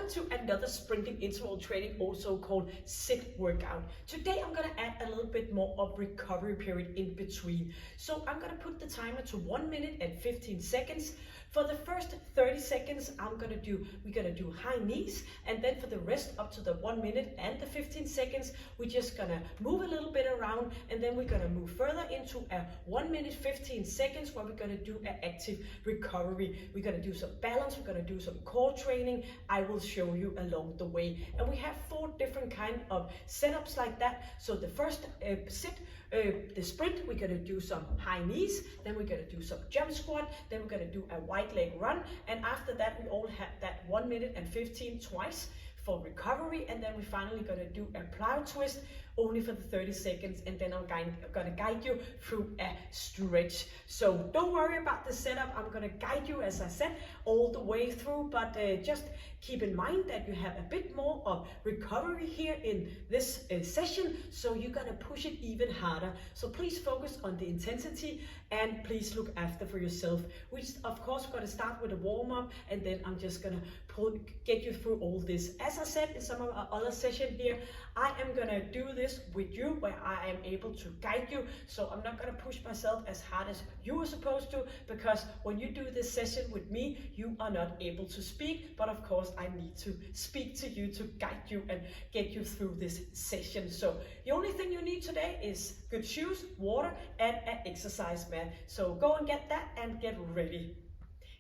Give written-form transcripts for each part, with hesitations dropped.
Welcome to another sprinting interval training, also called sit workout. Today I'm going to add a little bit more of recovery period in between. So I'm going to put the timer to 1 minute and 15 seconds. For the first 30 seconds, we're going to do high knees, and then for the rest up to the 1 minute and the 15 seconds, we're just going to move a little bit around, and then we're going to move further into a 1 minute 15 seconds where we're going to do an active recovery. We're going to do some balance, we're going to do some core training. I will show you along the way. And we have 4 different kind of setups like that. So the first the sprint, we're going to do some high knees, then we're going to do some jump squat, then we're going to do a wide leg run, and after that we all have that 1 minute and 15 twice for recovery, and then we're finally going to do a plyo twist only for the 30 seconds, and then I'm going to guide you through a stretch. So don't worry about the setup, I'm going to guide you, as I said, all the way through, but just keep in mind that you have a bit more of recovery here in this session, so you're going to push it even harder. So please focus on the intensity, and please look after for yourself. We of course going to start with a warm-up, and then I'm just going to get you through all this. As I said in some of our other session here, I am going to do this with you where I am able to guide you, so I'm not going to push myself as hard as you are supposed to, because when you do this session with me, you are not able to speak, but of course I need to speak to you to guide you and get you through this session. So the only thing you need today is good shoes, water, and an exercise mat. So go and get that and get ready.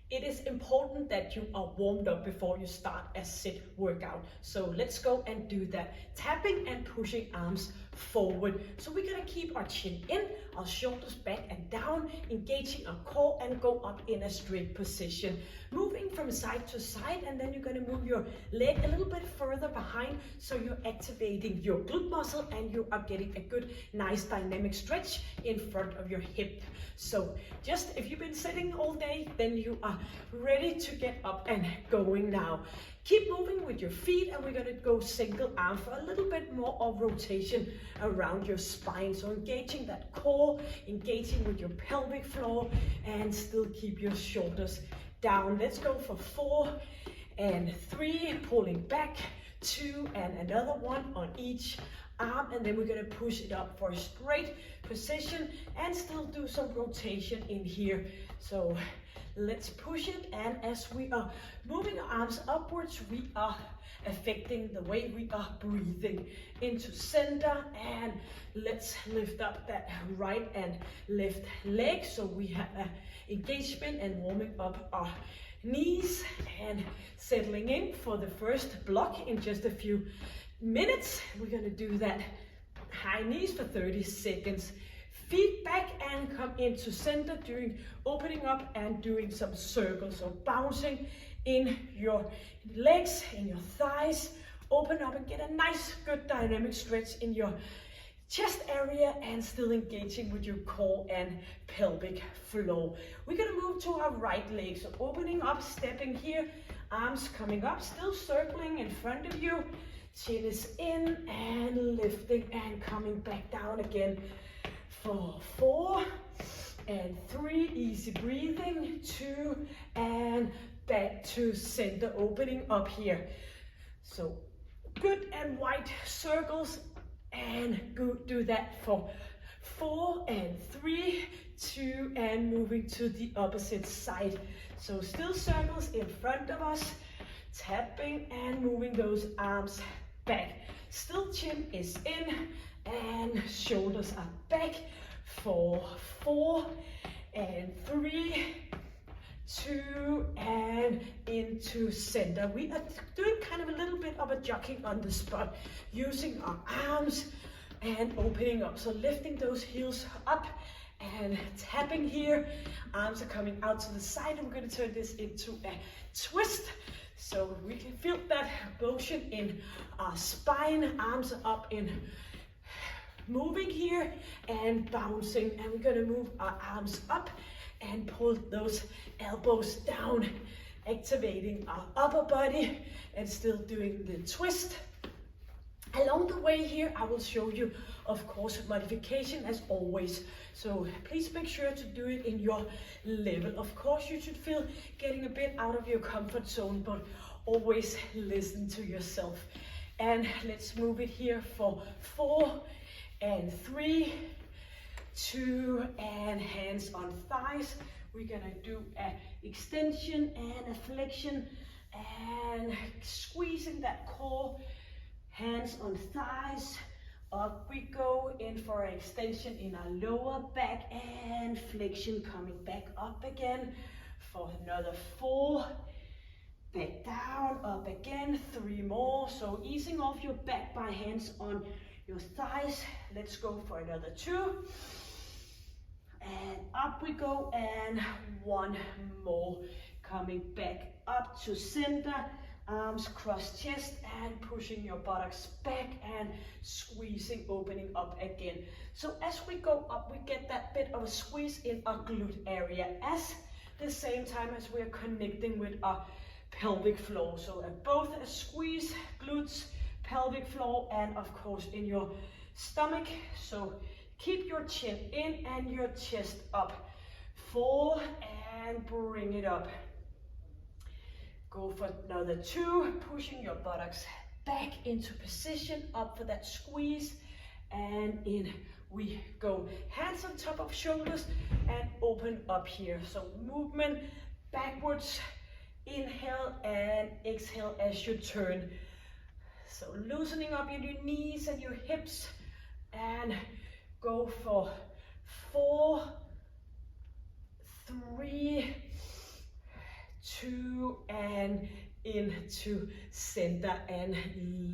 It is important that you are warmed up before you start a sit workout. So let's go and do that. Tapping and pushing arms forward. So we're going to keep our chin in, our shoulders back and down, engaging our core, and go up in a straight position. Moving from side to side, and then you're going to move your leg a little bit further behind, so you're activating your glute muscle and you are getting a good, nice dynamic stretch in front of your hip. So just if you've been sitting all day, then you are ready to get up and going now. Keep moving with your feet, and we're going to go single arm for a little bit more of rotation around your spine. So engaging that core, engaging with your pelvic floor, and still keep your shoulders down. Let's go for 4 and 3, pulling back, 2 and another one on each arm, and then we're going to push it up for a straight position and still do some rotation in here. So let's push it, and as we are moving our arms upwards, we are affecting the way we are breathing into center, and let's lift up that right and left leg, so we have an engagement and warming up our knees and settling in for the first block in just a few minutes. We're going to do that high knees for 30 seconds. Feet back and come into center, opening up and doing some circles. So bouncing in your legs, in your thighs, open up and get a nice, good dynamic stretch in your chest area, and still engaging with your core and pelvic floor. We're going to move to our right leg. So opening up, stepping here, arms coming up, still circling in front of you. Chin is in and lifting and coming back down again. For 4 and 3, easy breathing, 2 and back to center, opening up here. So good and wide circles, and do that for 4 and 3, 2 and moving to the opposite side. So still circles in front of us, tapping and moving those arms back. Still chin is in and shoulders are back for 4 and 3, 2 and into center. We are doing kind of a little bit of a jogging on the spot, using our arms and opening up. So lifting those heels up and tapping here. Arms are coming out to the side, and we're going to turn this into a twist. So we can feel that motion in our spine. Arms are up in moving here and bouncing, and we're going to move our arms up and pull those elbows down, activating our upper body and still doing the twist. Along the way here, I will show you, of course, modification as always. So please make sure to do it in your level. Of course, you should feel getting a bit out of your comfort zone, but always listen to yourself. And let's move it here for 4 and 3, 2, and hands on thighs. We're gonna do an extension and a flexion and squeezing that core, hands on thighs. Up we go, in for an extension in our lower back and flexion, coming back up again for another 4. Back down, up again, 3 more. So easing off your back by hands on your thighs. Let's go for another 2. And up we go, and 1 more. Coming back up to center, arms cross chest and pushing your buttocks back and squeezing, opening up again. So as we go up, we get that bit of a squeeze in our glute area at the same time as we're connecting with our pelvic floor. So both a squeeze, glutes, pelvic floor, and of course in your stomach. So keep your chin in and your chest up. 4 and bring it up. Go for another 2, pushing your buttocks back into position, up for that squeeze, and in we go. Hands on top of shoulders and open up here. So movement backwards, inhale and exhale as you turn. So loosening up your knees and your hips, and go for 4, 3, 2, and into center and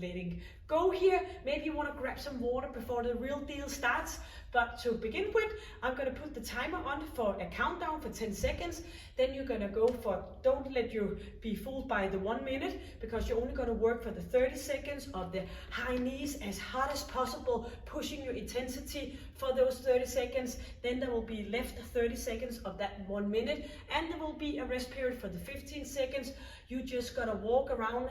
letting go here. Maybe you want to grab some water before the real deal starts, but to begin with, I'm going to put the timer on for a countdown for 10 seconds. Then you're going to go for, don't let you be fooled by the 1 minute, because you're only going to work for the 30 seconds of the high knees as hard as possible, pushing your intensity for those 30 seconds. Then there will be left 30 seconds of that 1 minute, and there will be a rest period for the 15 seconds. You just gotta walk around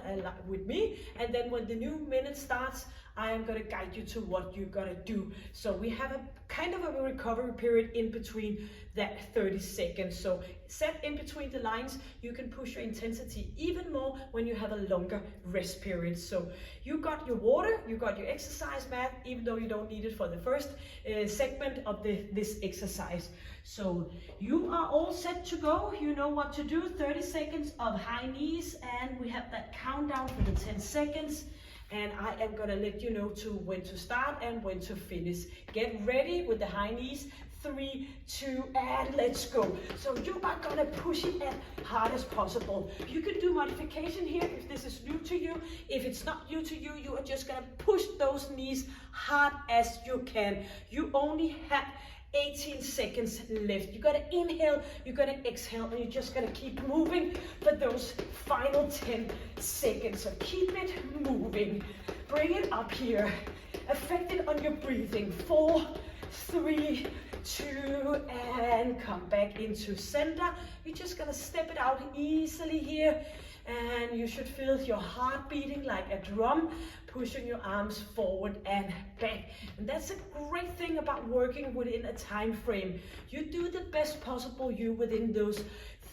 with me, and then when the new minute starts, I am gonna guide you to what you're gonna do. So we have a kind of a recovery period in between that 30 seconds. So set in between the lines, you can push your intensity even more when you have a longer rest period. So you got your water, you got your exercise mat, even though you don't need it for the first segment of this exercise. So you are all set to go. You know what to do. 30 seconds of high knees, and we have that countdown for the 10 seconds. And I am gonna let you know when to start and when to finish. Get ready with the high knees. 3, 2, and let's go. So you are gonna push it as hard as possible. You can do modification here if this is new to you. If it's not new to you, you are just gonna push those knees hard as you can. You only have 18 seconds left. You gotta inhale, you gotta exhale, and you're just gonna keep moving for those final 10 seconds. So keep it moving. Bring it up here. Affect it on your breathing. 4, 3, 2, and come back into center. You're just gonna step it out easily here, and you should feel your heart beating like a drum, pushing your arms forward and back. And that's a great thing about working within a time frame. You do the best possible you within those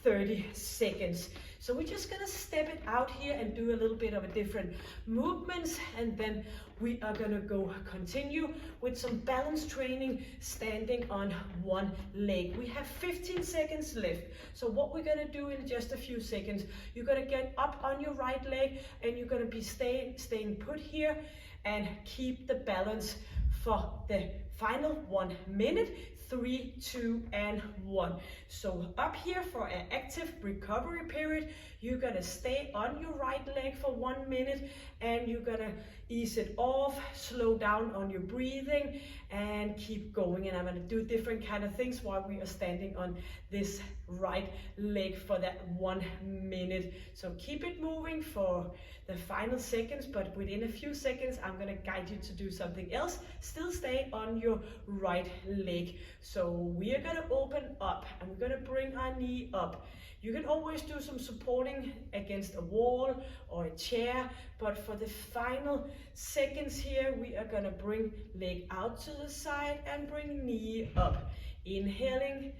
30 seconds. So we're just gonna step it out here and do a little bit of a different movements, and then we are gonna continue with some balance training, standing on one leg. We have 15 seconds left. So what we're gonna do in just a few seconds, you're gonna get up on your right leg, and you're gonna be staying put here and keep the balance for the final 1 minute. 3, 2, and 1. So up here for an active recovery period, you're gonna stay on your right leg for 1 minute, and you're gonna ease it off, slow down on your breathing, and keep going. And I'm gonna do different kind of things while we are standing on this right leg for that 1 minute. So keep it moving for the final seconds, but within a few seconds, I'm gonna guide you to do something else. Still stay on your right leg. So we are gonna open up, and we're gonna bring our knee up. You can always do some supporting against a wall or a chair, but for the final seconds here, we are gonna bring leg out to the side and bring knee up. Inhaling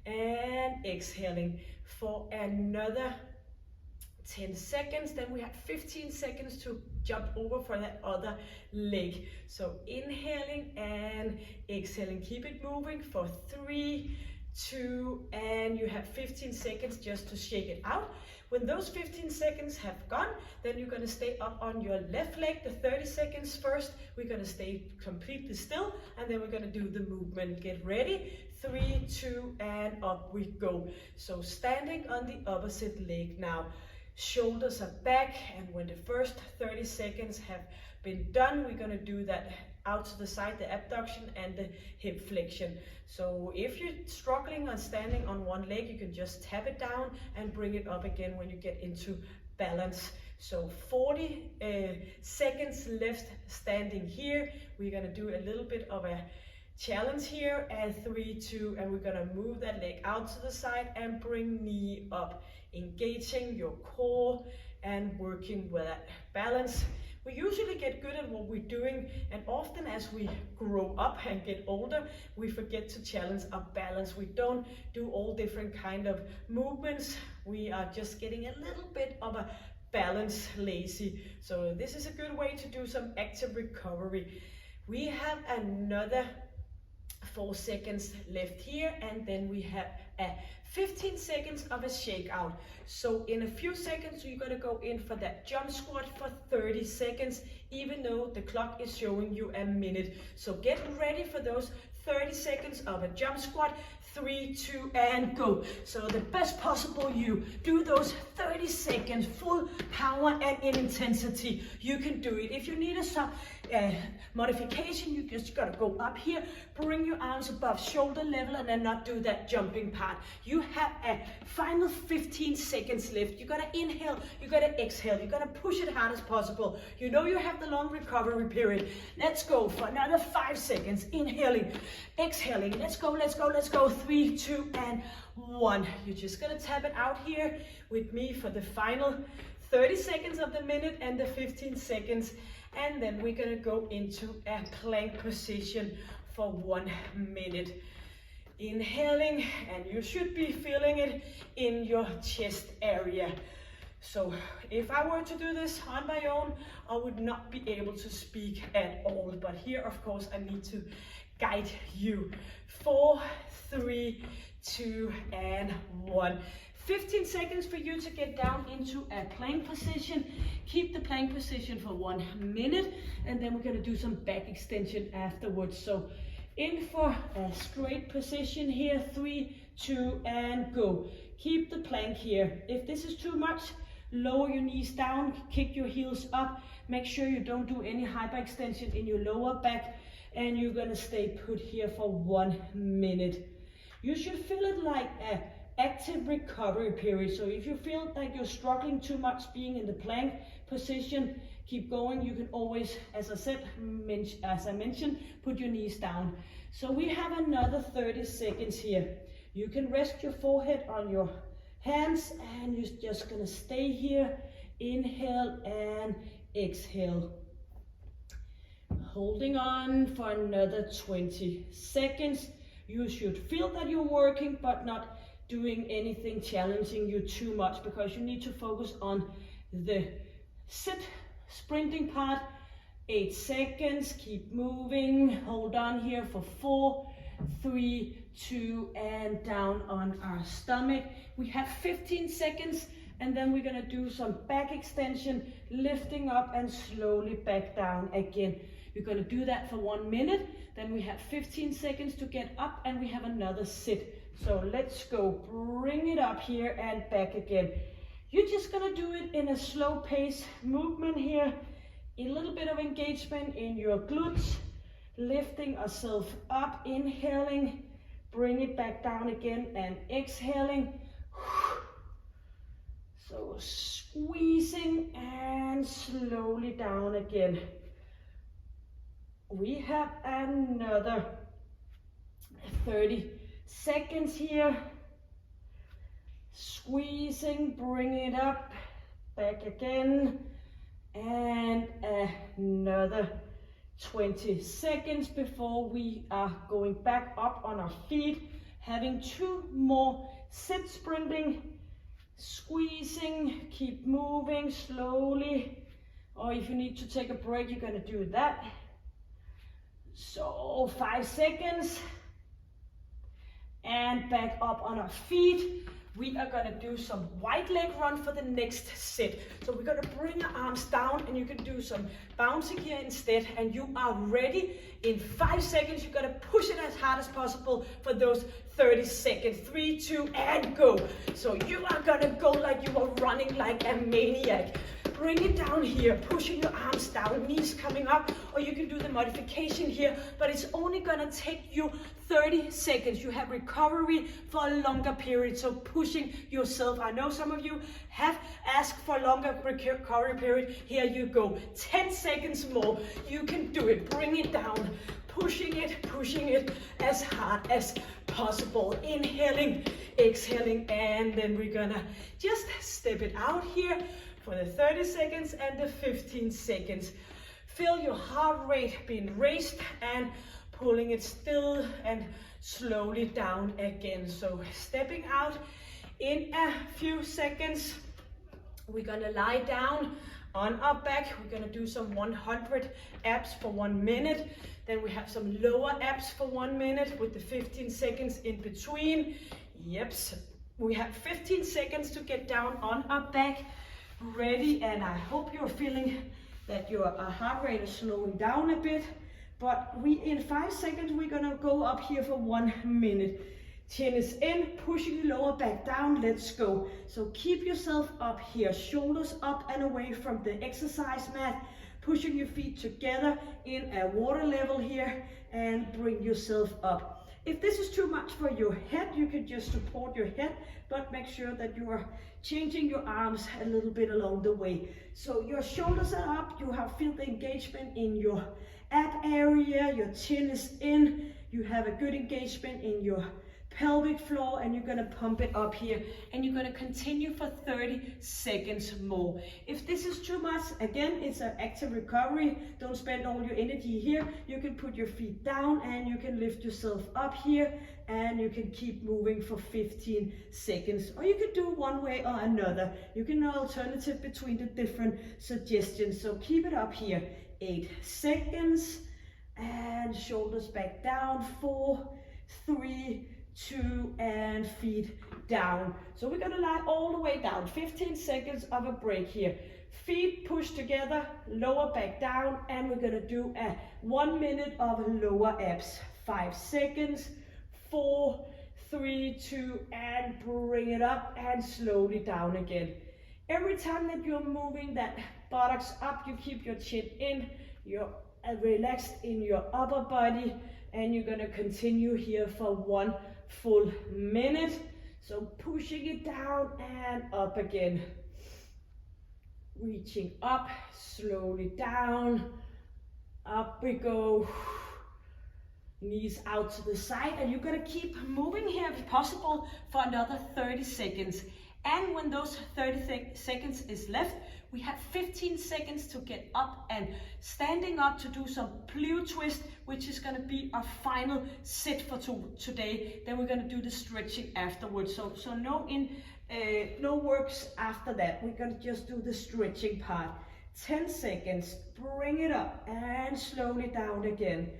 and exhaling for another 10 seconds, then we have 15 seconds to jump over for that other leg. So inhaling and exhaling, keep it moving for 3, 2, and you have 15 seconds just to shake it out. When those 15 seconds have gone, then you're going to stay up on your left leg the 30 seconds first. We're going to stay completely still, and then we're going to do the movement. Get ready. 3, 2, and up we go. So standing on the opposite leg now. Shoulders are back, and when the first 30 seconds have been done, we're going to do that out to the side, the abduction and the hip flexion. So if you're struggling on standing on one leg, you can just tap it down and bring it up again when you get into balance. So 40 seconds left standing here. We're going to do a little bit of a challenge here, and 3, 2, and we're going to move that leg out to the side and bring knee up, engaging your core and working with that balance. We usually get good at what we're doing, and often as we grow up and get older, we forget to challenge our balance. We don't do all different kind of movements. We are just getting a little bit of a balance lazy. So this is a good way to do some active recovery. We have another 4 seconds left here, and then we have a 15 seconds of a shake out. So in a few seconds you're going to go in for that jump squat for 30 seconds, even though the clock is showing you a minute. So get ready for those 30 seconds of a jump squat. 3, 2, and go. So the best possible you do those 30 seconds full power and in intensity. You can do it. If you need a modification, you just gotta go up here, bring your arms above shoulder level, and then not do that jumping part. You have a final 15 seconds left. You gotta inhale, you gotta exhale, you gotta push it hard as possible. You know you have the long recovery period. Let's go for another 5 seconds. Inhaling, exhaling. Let's go, let's go, let's go. 3, 2, and 1. You're just gonna tap it out here with me for the final 30 seconds of the minute and the 15 seconds. And then we're gonna go into a plank position for 1 minute. Inhaling, and you should be feeling it in your chest area. So if I were to do this on my own, I would not be able to speak at all. But here, of course, I need to guide you. 4, 3, 2, and 1. 15 seconds for you to get down into a plank position. Keep the plank position for 1 minute, and then we're going to do some back extension afterwards. So in for a straight position here. 3, 2, and go. Keep the plank here. If this is too much, lower your knees down, kick your heels up. Make sure you don't do any hyperextension in your lower back, and you're going to stay put here for 1 minute. You should feel it like an active recovery period. So if you feel like you're struggling too much being in the plank position, keep going. You can always, as I mentioned, put your knees down. So we have another 30 seconds here. You can rest your forehead on your hands, and you're just going to stay here. Inhale and exhale. Holding on for another 20 seconds. You should feel that you're working, but not doing anything challenging you too much, because you need to focus on the sit sprinting part. 8 seconds. Keep moving. Hold on here for 4, 3, 2, and down on our stomach. We have 15 seconds, and then we're going to do some back extension, lifting up and slowly back down again. We're going to do that for 1 minute. Then we have 15 seconds to get up, and we have another sit. So let's go. Bring it up here and back again. You're just going to do it in a slow pace movement here. A little bit of engagement in your glutes. Lifting ourselves up, inhaling. Bring it back down again and exhaling. So squeezing and slowly down again. We have another 30 seconds here. Squeezing, bring it up, back again, and another 20 seconds before we are going back up on our feet, having 2 more sit sprinting. Squeezing, keep moving slowly. Or if you need to take a break, you're gonna do that. So 5 seconds. And back up on our feet. We are gonna do some wide leg run for the next set. So we're gonna bring your arms down and you can do some bouncing here instead. And you are ready. In 5 seconds, you're gonna push it as hard as possible for those 30 seconds. 3, 2, and go. So you are gonna go like you are running like a maniac. Bring it down here, pushing your arms down, knees coming up, or you can do the modification here, but it's only gonna take you 30 seconds. You have recovery for a longer period, so pushing yourself. I know some of you have asked for a longer recovery period. Here you go, 10 seconds more. You can do it, bring it down, pushing it as hard as possible. Inhaling, exhaling, and then we're gonna just step it out here for the 30 seconds and the 15 seconds. Feel your heart rate being raised and pulling it still and slowly down again. So stepping out in a few seconds. We're gonna lie down on our back. We're gonna do some 100 abs for 1 minute. Then we have some lower abs for 1 minute with the 15 seconds in between. Yep, we have 15 seconds to get down on our back. Ready, and I hope you're feeling that your heart rate is slowing down a bit. But in 5 seconds, we're gonna go up here for 1 minute. Chin is in, pushing the lower back down, let's go. So keep yourself up here, shoulders up and away from the exercise mat, pushing your feet together in a water level here, and bring yourself up. If this is too much for your head, you can just support your head, but make sure that you are changing your arms a little bit along the way. So your shoulders are up, you have feel the engagement in your ab area, your chin is in, you have a good engagement in your pelvic floor, and you're gonna pump it up here, and you're gonna continue for 30 seconds more. If this is too much, again, it's an active recovery. Don't spend all your energy here. You can put your feet down and you can lift yourself up here, and you can keep moving for 15 seconds. Or you can do one way or another. You can alternative between the different suggestions. So keep it up here. 8 seconds, and shoulders back down. 4, 3, 2, and feet down. So we're gonna lie all the way down. 15 seconds of a break here. Feet pushed together, lower back down, and we're gonna do a 1 minute of lower abs. 5 seconds. 4, 3, 2, and bring it up and slowly down again. Every time that you're moving that buttocks up, you keep your chin in, you're relaxed in your upper body, and you're gonna continue here for 1 full minute. So pushing it down and up again. Reaching up, slowly down, up we go. Knees out to the side, and you're gonna keep moving here if possible for another 30 seconds. And when those 30 seconds is left, we have 15 seconds to get up and standing up to do some Plyo twist, which is gonna be our final set for today. Then we're gonna do the stretching afterwards. So no works after that. We're gonna just do the stretching part. 10 seconds, bring it up and slowly down again.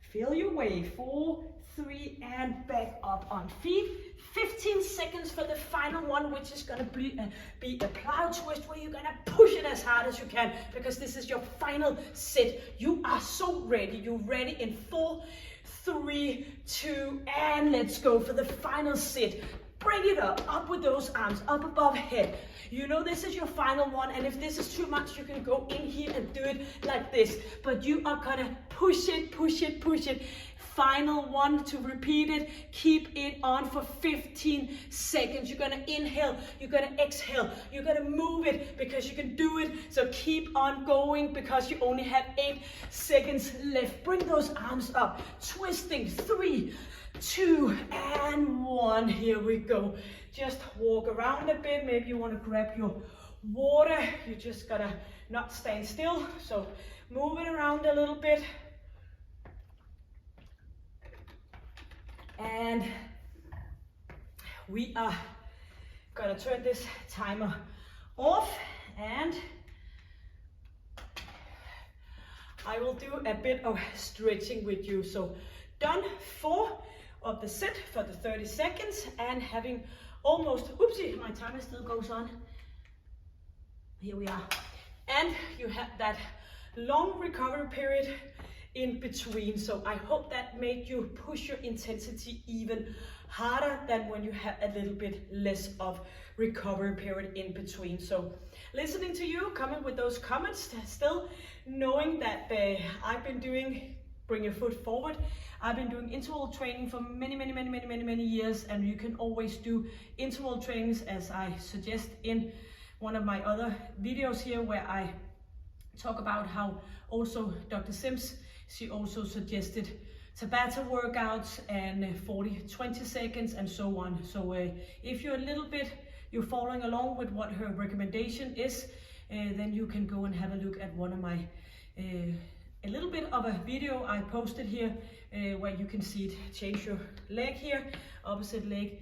Feel your way. 4, 3, and back up on feet. 15 seconds for the final one, which is gonna be a Plyo twist, where you're gonna push it as hard as you can, because this is your final set. You are so ready. You're ready in 4, 3, 2, and let's go for the final set. Bring it up with those arms, up above head. You know this is your final one, and if this is too much, you can go in here and do it like this. But you are gonna push it, push it, push it. Final one to repeat it. Keep it on for 15 seconds. You're gonna inhale, you're gonna exhale, you're gonna move it because you can do it. So keep on going because you only have 8 seconds left. Bring those arms up, twisting. 3, 2, and 1. Here we go. Just walk around a bit. Maybe you want to grab your water. You just gotta not stand still. So move it around a little bit. And we are gonna turn this timer off, and I will do a bit of stretching with you. So done 4 of the set for the 30 seconds and having almost, oopsie, my timer still goes on. Here we are. And you have that long recovery period in between. So I hope that made you push your intensity even harder than when you have a little bit less of recovery period in between. So listening to you, coming with those comments, still knowing that I've been doing, bring your foot forward. I've been doing interval training for many years, and you can always do interval trainings as I suggest in one of my other videos here, where I talk about how also Dr. Sims, she also suggested Tabata workouts and 40-20 seconds and so on. So if you're a little bit, you're following along with what her recommendation is, then you can go and have a look at one of my, a little bit of a video I posted here, where you can see it, change your leg here, opposite leg.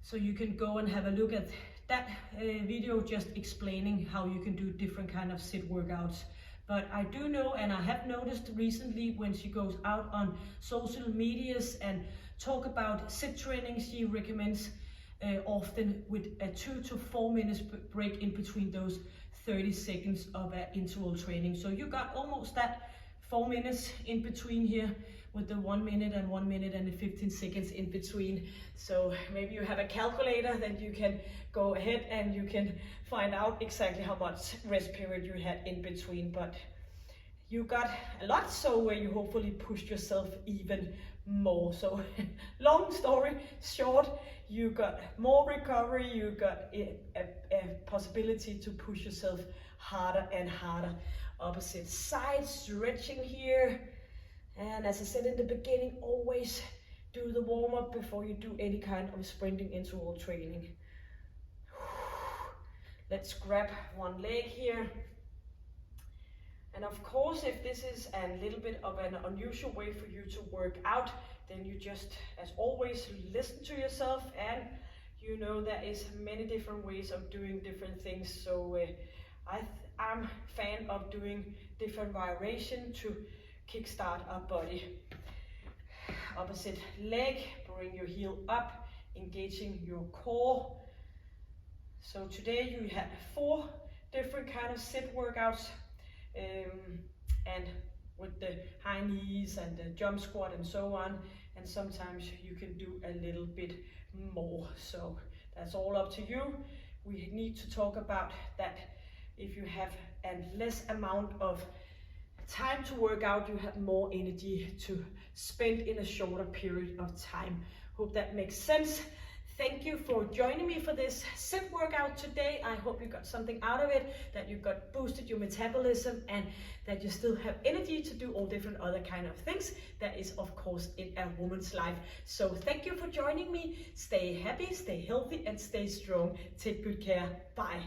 So you can go and have a look at that video, just explaining how you can do different kind of sit workouts. But I do know, and I have noticed recently when she goes out on social medias and talk about sit training, she recommends often with a 2 to 4 minutes break in between those 30 seconds of interval training. So you got almost that 4 minutes in between here, with the 1 minute and 1 minute and the 15 seconds in between. So maybe you have a calculator, then you can go ahead and you can find out exactly how much rest period you had in between. But you got a lot, so where you hopefully pushed yourself even more. So long story short, you got more recovery, you got a possibility to push yourself harder and harder. Opposite side, stretching here. And as I said in the beginning, always do the warm-up before you do any kind of sprinting interval training. Let's grab one leg here. And of course, if this is a little bit of an unusual way for you to work out, then you just, as always, listen to yourself, and you know there is many different ways of doing different things. So I'm a fan of doing different variation to kickstart our body. Opposite leg, bring your heel up, engaging your core. So today you had 4 different kind of sit workouts, and with the high knees and the jump squat and so on, and sometimes you can do a little bit more. So that's all up to you. We need to talk about that. If you have a less amount of time to work out, you have more energy to spend in a shorter period of time. Hope that makes sense. Thank you for joining me for this sit workout today. I hope you got something out of it, that you got boosted your metabolism, and that you still have energy to do all different other kind of things. That is, of course, in a woman's life. So thank you for joining me. Stay happy, stay healthy, and stay strong. Take good care. Bye.